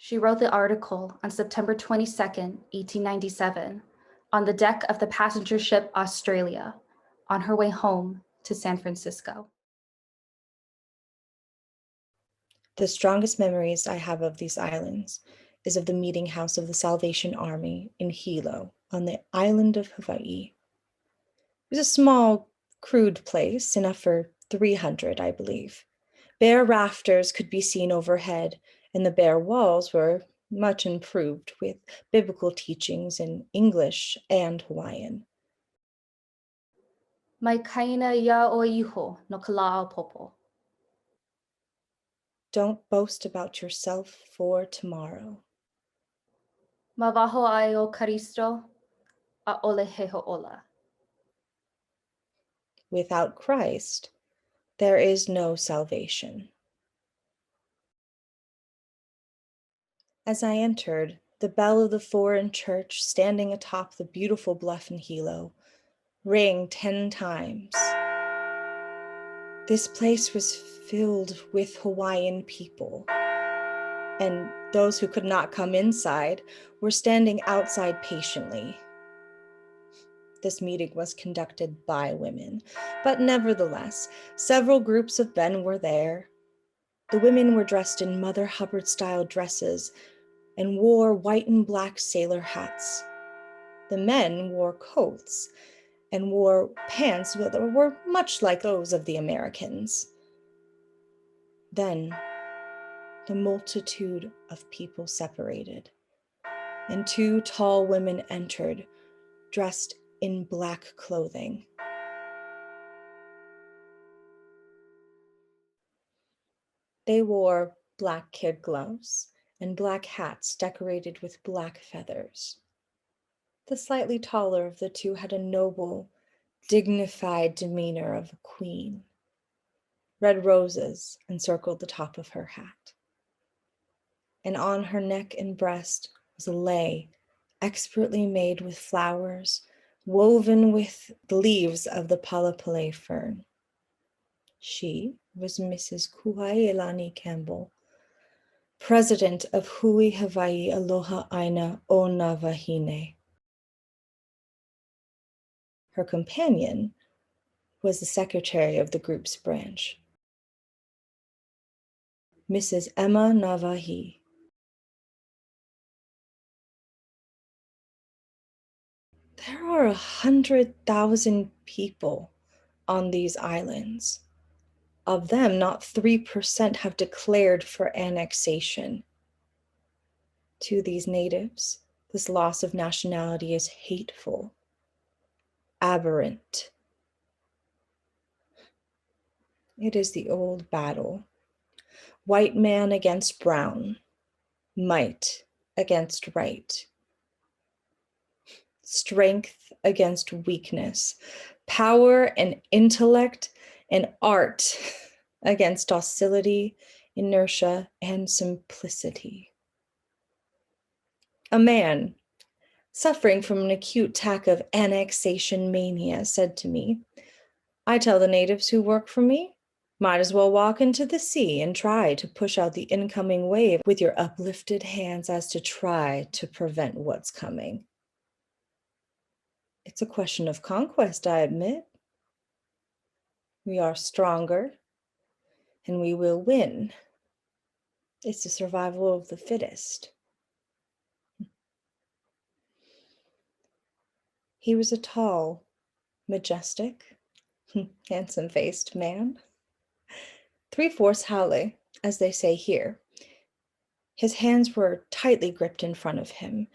She wrote the article on September 22nd, 1897, on the deck of the passenger ship Australia, on her way home to San Francisco. The strongest memories I have of these islands is of the meeting house of the Salvation Army in Hilo on the island of Hawaii. It was a small, crude place, enough for 300, I believe. Bare rafters could be seen overhead, and the bare walls were much improved with biblical teachings in English and Hawaiian. Mai kaina ia o iho no ka lā popo. Don't boast about yourself for tomorrow. Ma waho ai o Karisto, a ole he ho'ola. Without Christ, there is no salvation. As I entered, the bell of the foreign church standing atop the beautiful bluff in Hilo rang 10 times. This place was filled with Hawaiian people, and those who could not come inside were standing outside patiently. This meeting was conducted by women, but nevertheless, several groups of men were there. The women were dressed in Mother Hubbard-style dresses and wore white and black sailor hats. The men wore coats and wore pants that were much like those of the Americans. Then the multitude of people separated, and 2 tall women entered, dressed in black clothing. They wore black kid gloves and black hats decorated with black feathers. The slightly taller of the 2 had a noble, dignified demeanor of a queen. Red roses encircled the top of her hat. And on her neck and breast was a lei, expertly made with flowers, woven with the leaves of the palapalei fern. She was Mrs. Kuhailani Campbell, president of Hui Hawaii Aloha Aina o na Wahine. Her companion was the secretary of the group's branch, Mrs. Emma Navahi. There are 100,000 people on these islands. Of them, not 3% have declared for annexation. To these natives, this loss of nationality is hateful, aberrant. It is the old battle. White man against brown, might against right, strength against weakness, power and intellect and art against docility, inertia, and simplicity. A man suffering from an acute attack of annexation mania said to me, "I tell the natives who work for me, might as well walk into the sea and try to push out the incoming wave with your uplifted hands as to try to prevent what's coming." It's a question of conquest, I admit. We are stronger, and we will win. It's the survival of the fittest. He was a tall, majestic, handsome-faced man. 3/4 haole, as they say here. His hands were tightly gripped in front of him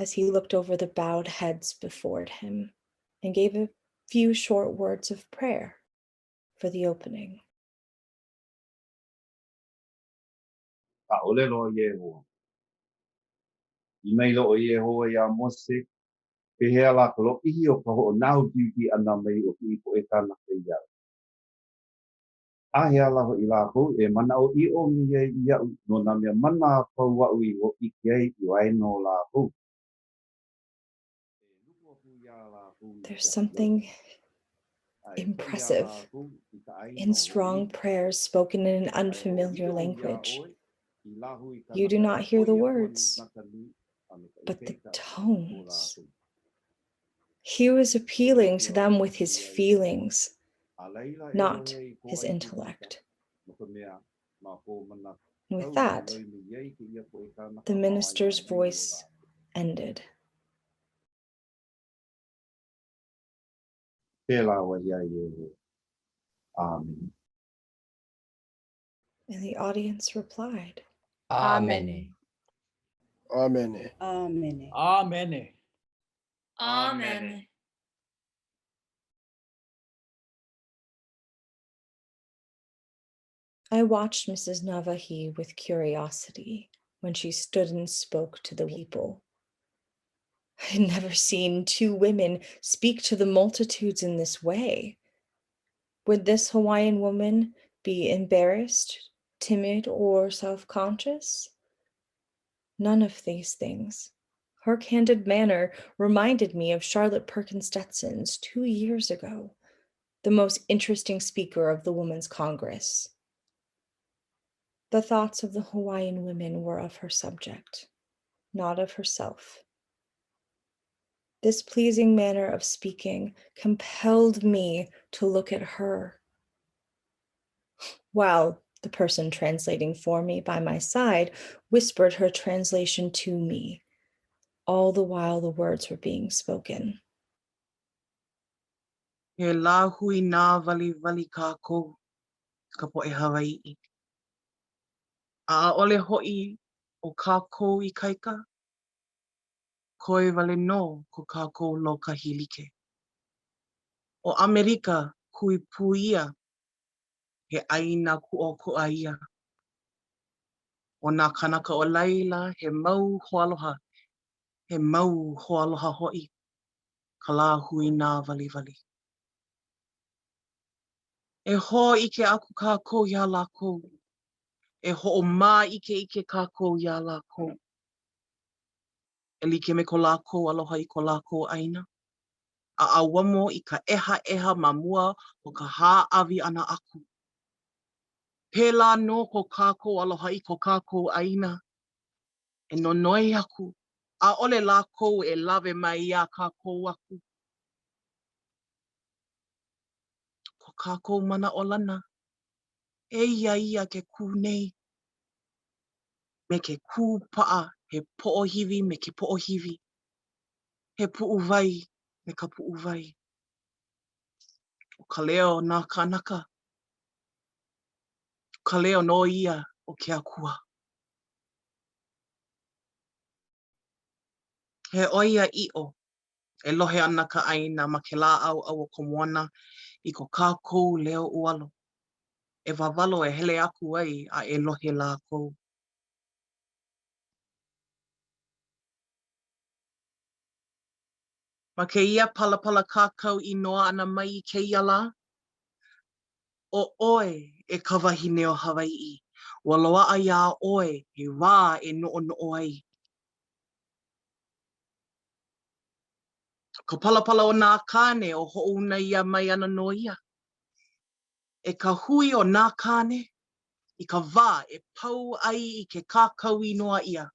as he looked over the bowed heads before him and gave a few short words of prayer for the opening. Ta'olelo Yehowa. I mailo o Yehowa ia Mose, pehea la kalo ihi o ka ho nau tiuki ana mai o ki po e tāna keia. Ahea la ho i la ho e mana o I o mi e ia no na mea mana pau wa ui o I kei I wai no la ho. There's something impressive in strong prayers spoken in an unfamiliar language. You do not hear the words, but the tones. He was appealing to them with his feelings, not his intellect. And with that, the minister's voice ended. Amen. And the audience replied, Amen. Amen. Amen. Amen. Amen. I watched Mrs. Navahi with curiosity when she stood and spoke to the people. I had never seen two women speak to the multitudes in this way. Would this Hawaiian woman be embarrassed, timid, or self-conscious? None of these things. Her candid manner reminded me of Charlotte Perkins Stetson's 2 years ago, the most interesting speaker of the Women's Congress. The thoughts of the Hawaiian women were of her subject, not of herself. This pleasing manner of speaking compelled me to look at her, while the person translating for me by my side whispered her translation to me, all the while the words were being spoken. He la hui nā wali wali kākou, ka poʻe Hawaiʻi. A ole hoʻi o kākou I kaika, koe wale no ko kākou lo kahilike. O Amerika kui puia, he aina kuʻo kuʻaia. O nā kanaka o Laila, he mau hoaloha hoʻi, ka la hui nā wali wali. E hōʻike aku kākou iā lākou. E hoʻomā ike kākou iā lākou. E like me ko lākou aloha I ko lākou ʻaina. A awamo I ka eha ma mua o ka hāʻawi ana aku. Pēlā no ko kākou aloha I ko kākou ʻaina. E nonoi aku. A ole lākou e lawe mai ia kākou aku. Ko kākou mana o lana. E ia ke kū nei. Me ke kū paa he poʻohiwi me ke poʻohiwi. He puʻuwai me ka puʻuwai. O ka leo nā kānaka. Ka leo no ia o ke akua. He oia i'o. E lohe ana ka ʻaina ma ke lā au o ka moana I ko kākou leo ualo. E wawalo e hele aku ai a e lohe lākou. Ma ke ia palapala kākau I noa ana mai I keia lā. O oe e kawahine o Hawaiʻi. Ua loaʻa iā oe he wā e noʻonoʻo ai. Ka palapala o nā kāne o hoʻouna ia mai ana no ia. E ka hui o nā kāne I ka wā e pau ai I ke kākau inoa ia.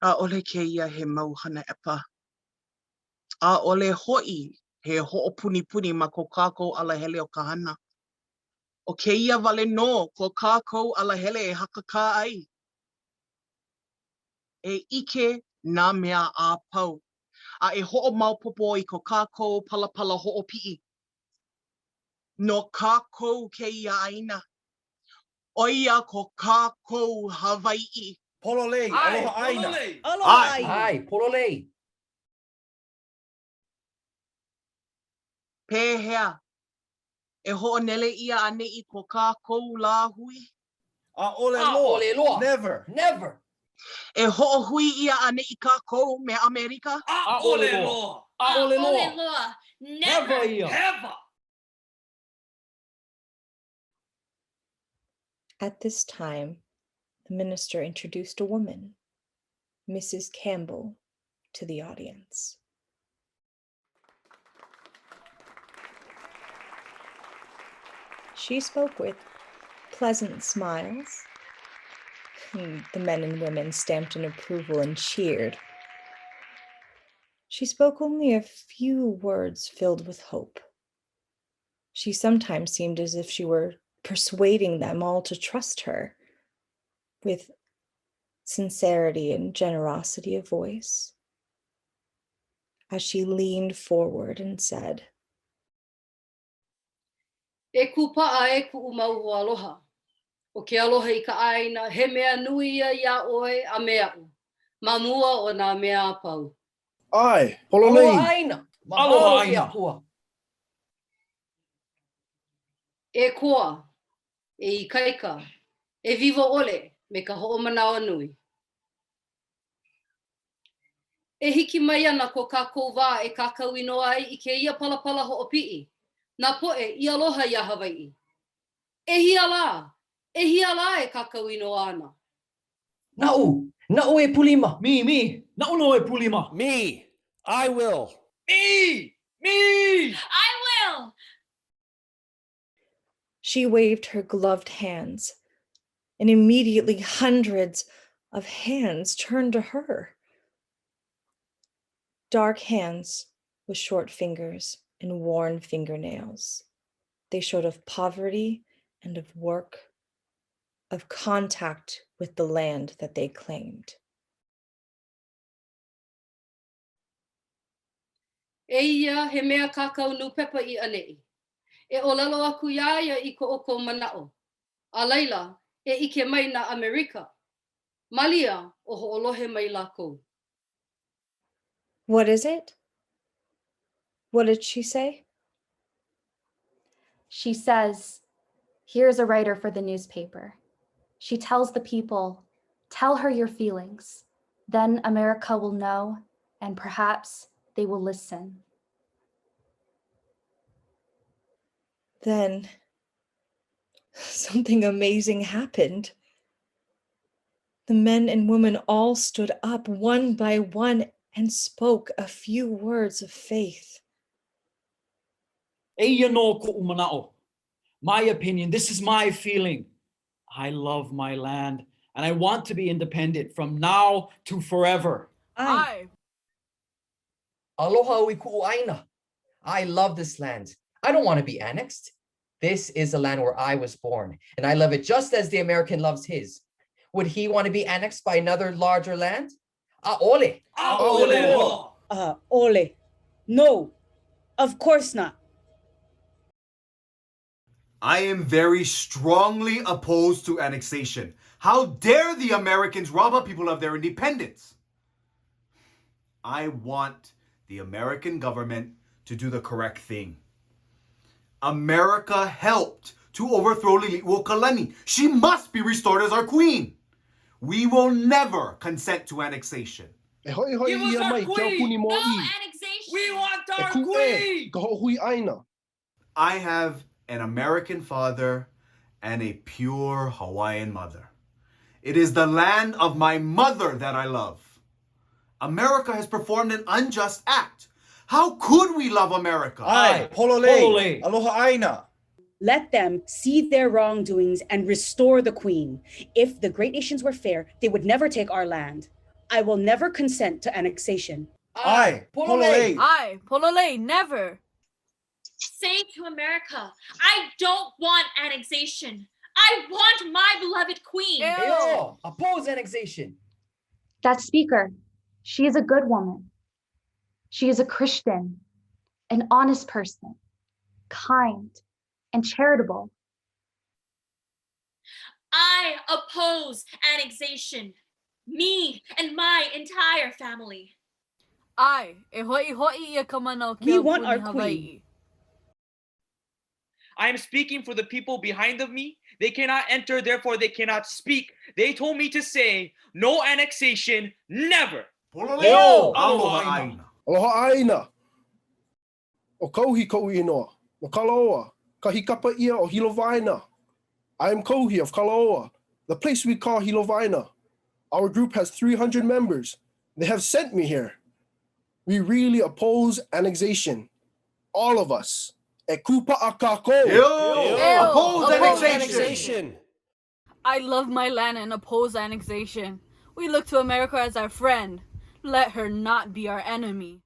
A ole ke ia he mau hana epa. A ole hoʻi he hoʻopuni ma ko kākou alahele o ka hana. O ke ia wale no ko kākou alahele e hakakā ai. E ike nā mea a pau. A e hoʻomaupopo I ko kākou palapala hoʻopiʻi. No kākou ke ia ʻaina. O ia ko kākou Hawaiʻi. Pololei, aloha aina. Aloha ai. Ai, pololei. Pēhea. E hoʻonele ia ane I ko kākou lāhui. A ole loa. Never. Never. E hoʻohui ia ane I kākou me Amerika. A ole loa. A ole loa. Never, ia. ever. At this time, the minister introduced a woman, Mrs. Campbell, to the audience. She spoke with pleasant smiles. The men and women stamped in approval and cheered. She spoke only a few words filled with hope. She sometimes seemed as if she were persuading them all to trust her with sincerity and generosity of voice. As she leaned forward and said, E kupa'a e ku'u mau aloha. O ke aloha I ka aina, he mea nui ia oe a mea u. Mamua o nā mea apau. Ai, pololei. Aloha aina. Mahalo Keaka. E koa, e ikaika, e vivo ole me ka ho'omanawa nui. E hiki mai ana ko kākou wā e kākau inoa ai I ke ia palapala ho'opi'i. Nā po'e I aloha ia Hawaiʻi. E hia la e kākau inoa ana. Na'u e pulima. Me. Na'u no e pulima. Me. I will. Me. I will! she waved her gloved hands, and immediately hundreds of hands turned to her. Dark hands with short fingers and worn fingernails. They showed of poverty and of work, of contact with the land that they claimed. E ia he mea kākau nu pepa I anei. E olelo aku iaia I ko oko mana'o. A laila, e ike mai na Amerika. Malia o ho'olohe mai lākou. What is it? What did she say? She says, here's a writer for the newspaper. She tells the people, tell her your feelings. Then America will know, and perhaps they will listen. Then something amazing happened. The men and women all stood up one by one and spoke a few words of faith. Eia no ko'u mana'o. My opinion, this is my feeling. I love my land, and I want to be independent from now to forever. Ai. Aloha ui ku'u aina. I love this land. I don't want to be annexed. This is the land where I was born, and I love it just as the American loves his. Would he want to be annexed by another larger land? Ole. Ole. No, of course not. I am very strongly opposed to annexation. How dare the Americans rob our people of their independence? I want the American government to do the correct thing. America helped to overthrow Liliuokalani. She must be restored as our queen. We will never consent to annexation. Give us our queen! No annexation! We want our queen! I have an American father and a pure Hawaiian mother. It is the land of my mother that I love. America has performed an unjust act. How could we love America? Ai, pololei. Aloha aina. Let them see their wrongdoings and restore the queen. If the great nations were fair, they would never take our land. I will never consent to annexation. Ai, pololei. Ai, pololei, never. Say to America, I don't want annexation. I want my beloved queen. Eyo, oppose annexation. That speaker, she is a good woman. She is a Christian, an honest person, kind and charitable. I oppose annexation. Me and my entire family. We want our queen. I am speaking for the people behind of me. They cannot enter, therefore they cannot speak. They told me to say, no annexation, never. Pololeo, aloha aina. Aloha aina. O kauhi ko'u inoa. O Kalaoa. Kahikapa ia o Hilovaina. I am Kohi of Kalaoa, the place we call Hilovaina. Our group has 300 members. They have sent me here. We really oppose annexation. All of us. E kupa'a kākou. Oppose annexation. I love my land and oppose annexation. We look to America as our friend. Let her not be our enemy.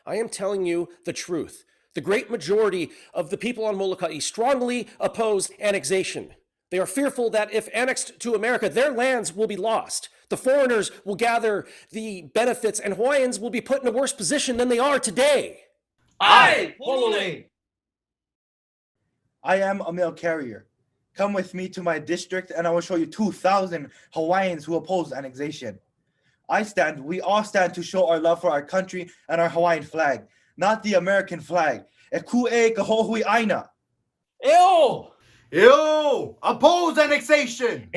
I am telling you the truth. The great majority of the people on Molokai strongly oppose annexation. They are fearful that if annexed to America, their lands will be lost. The foreigners will gather the benefits, and Hawaiians will be put in a worse position than they are today. Aye, Polole. I am a mail carrier. Come with me to my district and I will show you 2,000 Hawaiians who oppose annexation. We all stand to show our love for our country and our Hawaiian flag, not the American flag. E ku'e ka hohui aina. Oppose annexation.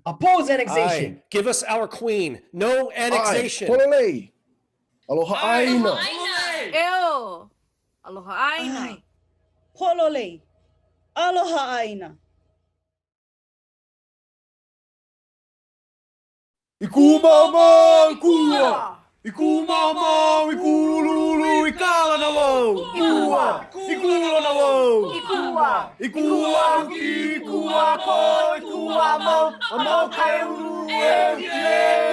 Oppose annexation. Aye. Give us our queen. No annexation. Pololei. Aloha aina. Aloha aina. Pololei. Aloha aina. Iku mama, ikua. Iku mama, ikululu, ikala na wo. Ikua. Ikula na wo. Ikua. Ikua, ikua ko, ikua mo. Amo kai ulu,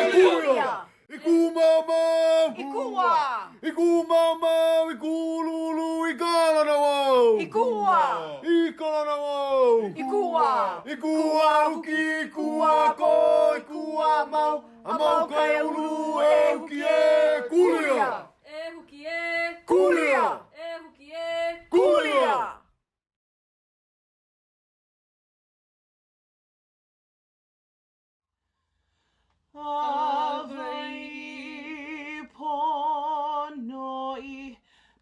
ikua. Iku mama. Ikua. Iku mama, ikululu, ikala na wo. Ikua. Ikala na wo. Ikua. Ikua, ikua ko, ikua mo. Amo kai ulu, hukie, kulia. Hukie. Kulia. Hukie. Kulia. Awai ponoi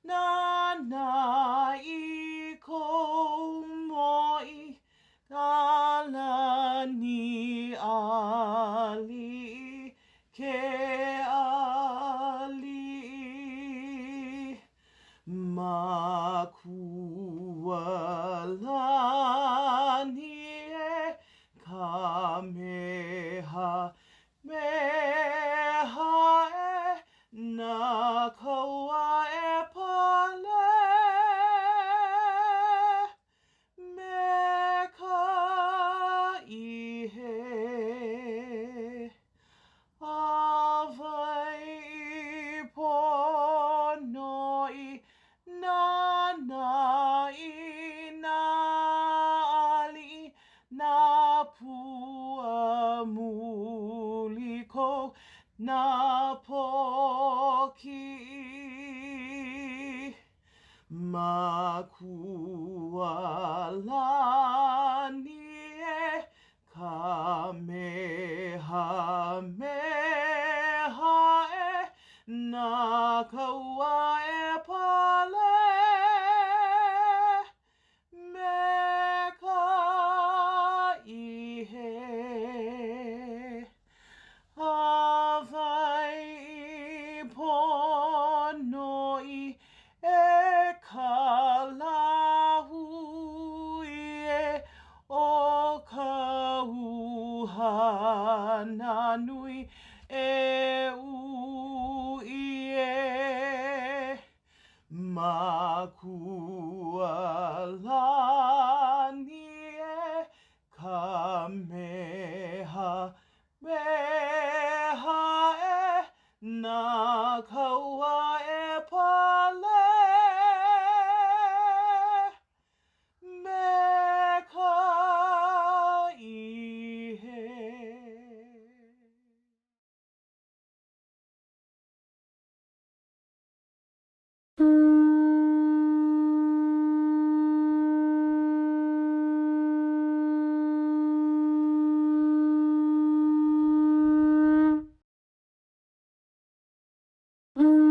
nana I komoi kalani ali ke ali makualani e kameha meha e na kaua e pale me ka ihe awai ponoi nana I na ali na pua muliko na poki makualani e kamehameha e na kaua e pale me ka ihe awai ponoi e kalahui e o kauhana nui e ui e makualani e kameha meha e na kaua e pale me ka ihe. Mm.